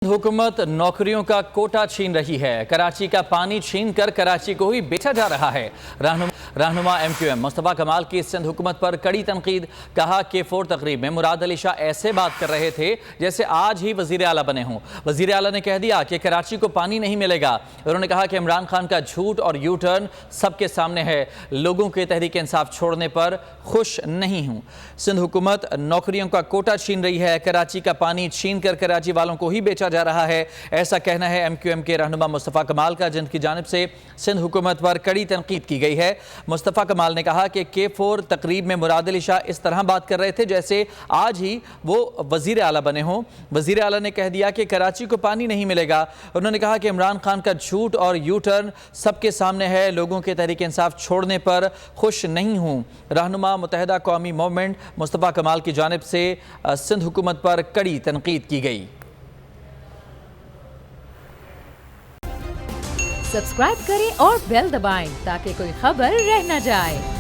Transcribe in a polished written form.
हुकूमत नौकरियों का कोटा छीन रही है। कराची का पानी छीन कर कराची को ही बेचा जा रहा है। रहनुमा MQM मुस्तफ़ा कमाल की सिंध हुकूमत पर कड़ी तनकीद। कहा कि K4 तकरीब में मुराद अली शाह ऐसे बात कर रहे थे जैसे आज ही वज़ीर आला बने हों। वज़ीर आला ने कह दिया कि कराची को पानी नहीं मिलेगा। उन्होंने कहा कि इमरान खान का झूठ और यू टर्न सबके सामने है। लोगों के तहरीक इंसाफ छोड़ने पर खुश नहीं हूँ। सिंध हुकूमत नौकरियों का कोटा छीन रही है। कराची का पानी छीन कर कराची वालों को ही बेचा जा रहा है। ऐसा कहना है MQM के रहनुमा मुस्तफ़ा कमाल का, जिनकी जानिब से सिंध हुकूमत पर कड़ी तनकीद की गई है। मुस्तफ़ा कमाल ने कहा कि K4 तकरीब में मुराद अली शाह इस तरह बात कर रहे थे जैसे आज ही वो वज़ीर आला बने हों। वज़ीर आला ने कह दिया कि कराची को पानी नहीं मिलेगा। उन्होंने कहा कि इमरान खान का झूठ और यू टर्न सबके सामने है। लोगों के तहरीक इंसाफ छोड़ने पर खुश नहीं हूँ। रहनुमा मुत्तहिदा कौमी मूवमेंट मुस्तफ़ा कमाल की जानिब से सिंध हुकूमत पर कड़ी तनकीद की गई। सब्सक्राइब करें और बेल दबाएं ताकि कोई खबर रह न जाए।